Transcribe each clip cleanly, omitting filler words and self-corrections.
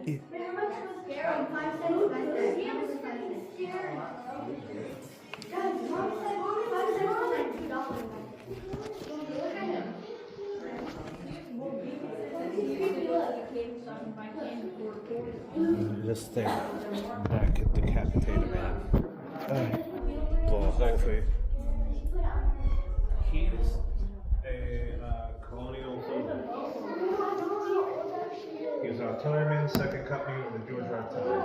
Yeah. Just think, that could decapitate a man. Well, hopefully. He's a colonial soldier. He was an artilleryman, second company in the Georgia Artillery.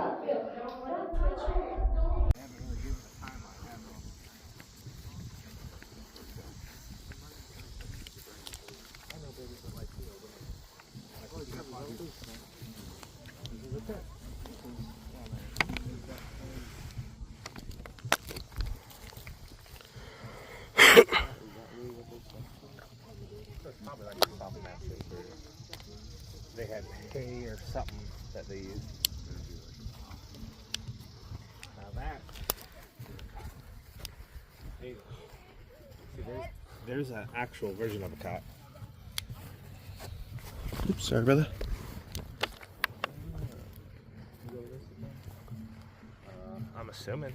Probably like a coffee masters, or they had hay or something that they used. Now that, see, there's an actual version of a cot. Oops, sorry, brother. I'm assuming.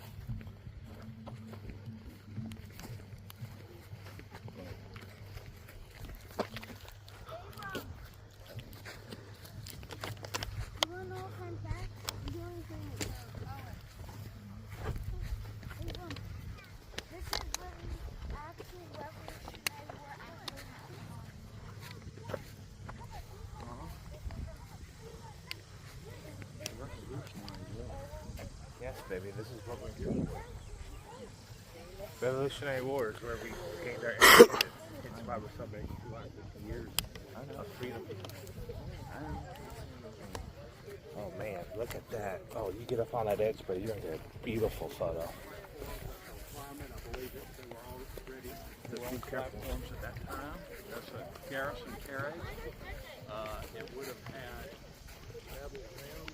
Yes, baby, this is what we're doing. Revolutionary Wars, where we gained our independence. It's why we're celebrating 250 years of freedom. Oh man, look at that. Oh, you get up on that edge, but you're gonna get a beautiful photo. The two platforms at that time. That's a garrison carriage. It would have had rebel rounds.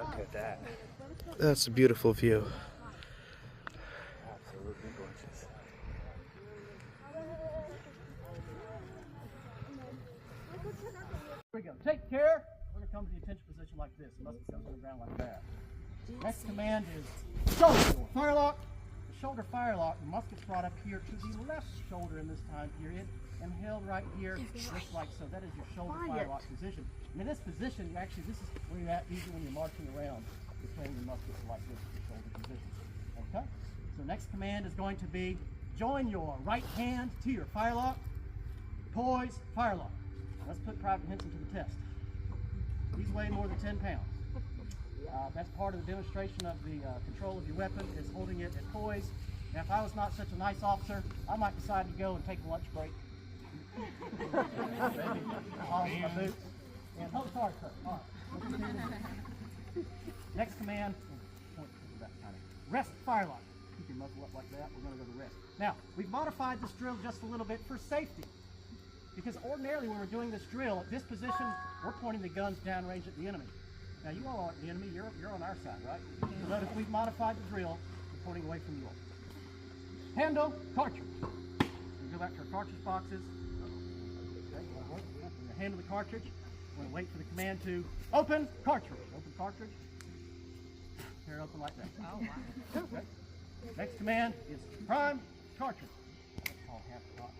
Look at that. That's a beautiful view. Absolutely gorgeous. Here we go. Take care. We're going to come to the attention position like this. The musket comes on the ground like that. Next command is shoulder firelock. The shoulder firelock, the musket's brought up here to the left shoulder in this time period and held right here, just like so. That is your shoulder firelock position. And in this position, actually, this is where you're at usually when you're marching around. You're playing your muskets like this, your shoulder position. Okay? So next command is going to be join your right hand to your firelock. Poise, firelock. Let's put Private Henson to the test. He's weighed more than 10 pounds. That's part of the demonstration of the control of your weapon, is holding it at poise. Now, if I was not such a nice officer, I might decide to go and take a lunch break. Maybe polish my boots. And hold hard, sir. All right. Next command, rest firelock. Keep your muzzle up like that. We're going to go to rest. Now, we've modified this drill just a little bit for safety. Because ordinarily when we're doing this drill, at this position, we're pointing the guns downrange at the enemy. Now you all aren't the enemy, you're on our side, right? So notice we've modified the drill, we're pointing away from you all. Handle, cartridge. We go back to our cartridge boxes. Okay, we're going to handle the cartridge. We're going to wait for the command to open cartridge. Open cartridge. Tear it open like that. Oh, wow. Okay. Next command is prime cartridge. All half the pot.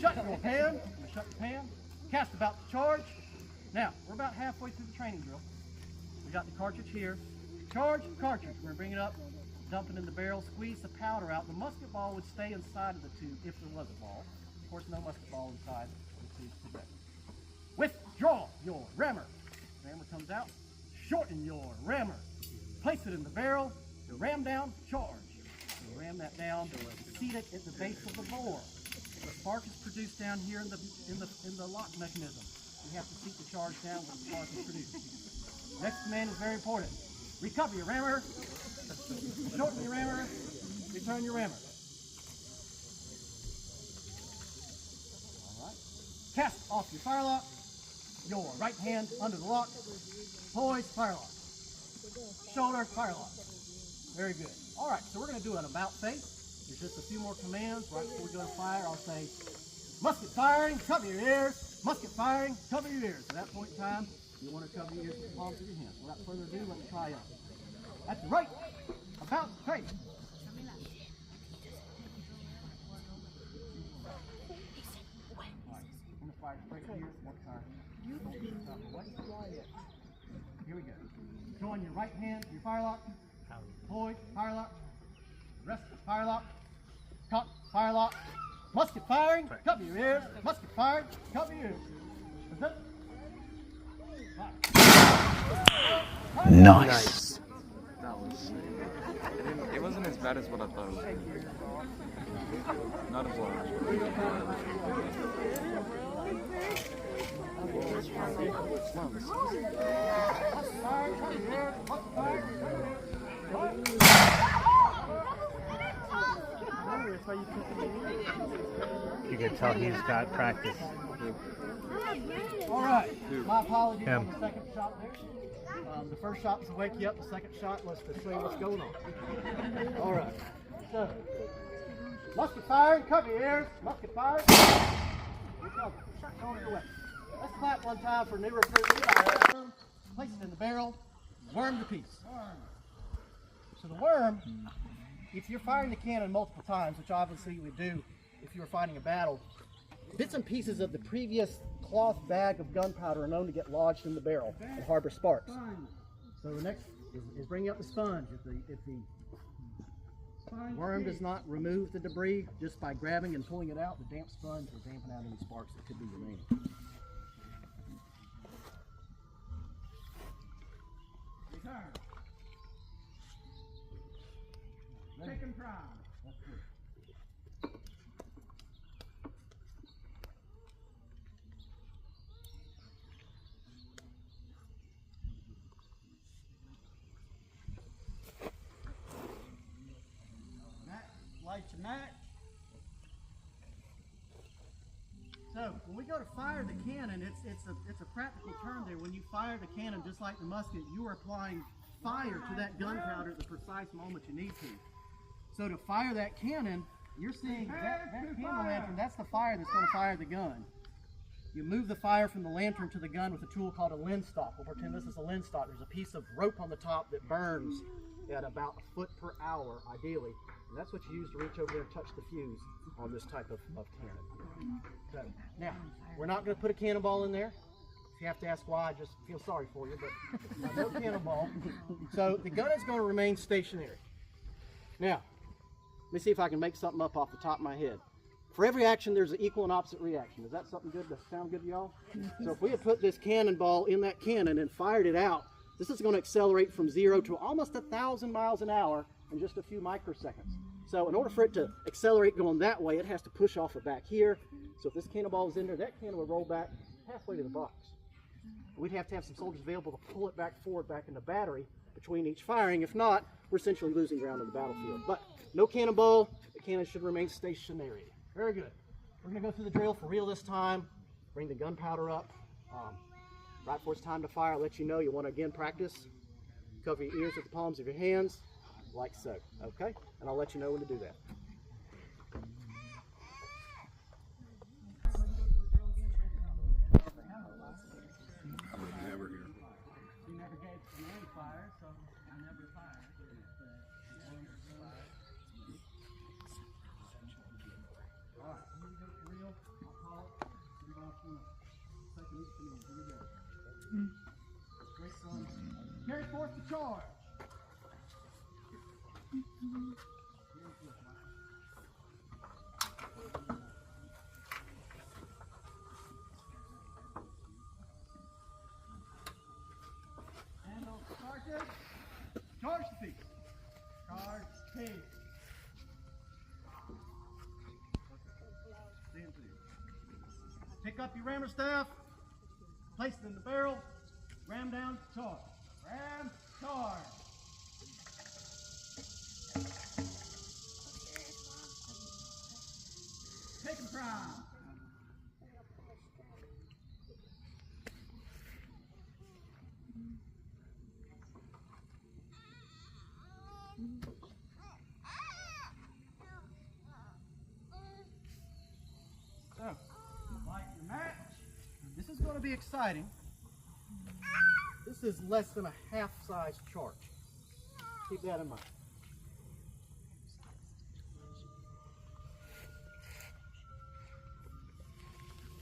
Shut your pan. Shut the pan. Cast about to charge. Now, we're about halfway through the training drill. We got the cartridge here. Charge cartridge. We're going to bring it up, dump it in the barrel, squeeze the powder out. The musket ball would stay inside of the tube if there was a ball. Of course, no musket ball inside the tube today. Withdraw your rammer. Rammer comes out. Shorten your rammer. Place it in the barrel. The ram down. Charge. You ram that down. Seat it at the base of the bore. The spark is produced down here in the lock mechanism. We have to seat the charge down when the spark is produced. Next command is very important. Recover your rammer. Shorten your rammer. Return your rammer. Cast off your firelock. Your right hand under the lock. Poise, firelock. Shoulder, firelock. Very good. All right, so we're going to do an about face. There's just a few more commands. Right before we go to fire, I'll say, musket firing, cover your ears. Musket firing, cover your ears. At that point in time, you want to cover your ears with the palms of your hands. Without further ado, let's try out. At the right, about face. Fire straight here, one time. Here we go. Join your right hand to your firelock. Poise, firelock. Rest, firelock. Cock, firelock. Musket firing, cover your ears. Musket firing, cover your ears. Nice. That was. It wasn't as bad as what I thought it was going to be. Not as large. You can tell he's got practice. All right. My apologies on the second shot there. The first shot was to wake you up. The second shot was to show you what's going on. All right. So, musket firing, cover your ears. Musket firing. Shoulder away. Let's clap one time for new recruits. Place it in the barrel. Worm to piece. So the worm, if you're firing the cannon multiple times, which obviously you would do if you were fighting a battle, bits and pieces of the previous cloth bag of gunpowder are known to get lodged in the barrel and harbor sparks. So the next is bringing up the sponge. If the worm does not remove the debris just by grabbing and pulling it out, the damp sponge will dampen out any sparks that could be remaining. Return. Second prime. That's good. Light your match. So when we go to fire the cannon, it's a practical term there. When you fire the cannon, just like the musket, you are applying fire to that gunpowder at the precise moment you need to. So to fire that cannon, you're seeing that candle lantern. That's the fire that's going to fire the gun. You move the fire from the lantern to the gun with a tool called a lens stock. We'll pretend this is a lens stock. There's a piece of rope on the top that burns at about a foot per hour, ideally. And that's what you use to reach over there and touch the fuse on this type of cannon. So, now, we're not going to put a cannonball in there. If you have to ask why, I just feel sorry for you, but no cannonball. So the gun is going to remain stationary. Now, let me see if I can make something up off the top of my head. For every action, there's an equal and opposite reaction. Is that something good? Does that sound good to y'all? So if we had put this cannonball in that cannon and fired it out, this is going to accelerate from 0 to almost 1,000 miles an hour in just a few microseconds. So in order for it to accelerate going that way, it has to push off of back here. So if this cannonball is in there, that cannon would roll back halfway to the box. We'd have to have some soldiers available to pull it back forward, back in the battery between each firing. If not, we're essentially losing ground on the battlefield. But no cannonball, the cannon should remain stationary. Very good. We're going to go through the drill for real this time. Bring the gunpowder up. Right before it's time to fire, I'll let you know you want to again practice. Cover your ears with the palms of your hands, like so. Okay? And I'll let you know when to do that. I would never hear. You never gave command fire, so I never fired. All right, here we go for real. I'll call it. Everybody's going to second each command. Here we go. Great son. Carry forth the charge. Handle started. Charge the piece. Charge piece. Stand clear. Pick up your rammer staff. Place it in the barrel. Ram down. Charge. Ram. Charge. Take him prime. going to be exciting. This is less than a half-size charge. Keep that in mind.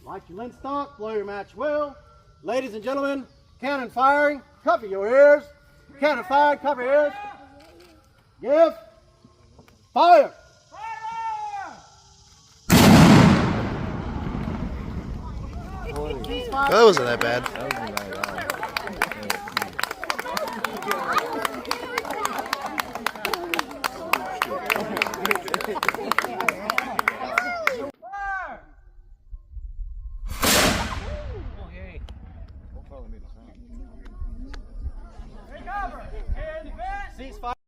Light your linstock, blow your match well. Ladies and gentlemen, cannon firing, cover your ears. Cannon firing, cover your ears. Give. Fire! That wasn't that bad. Cease fire.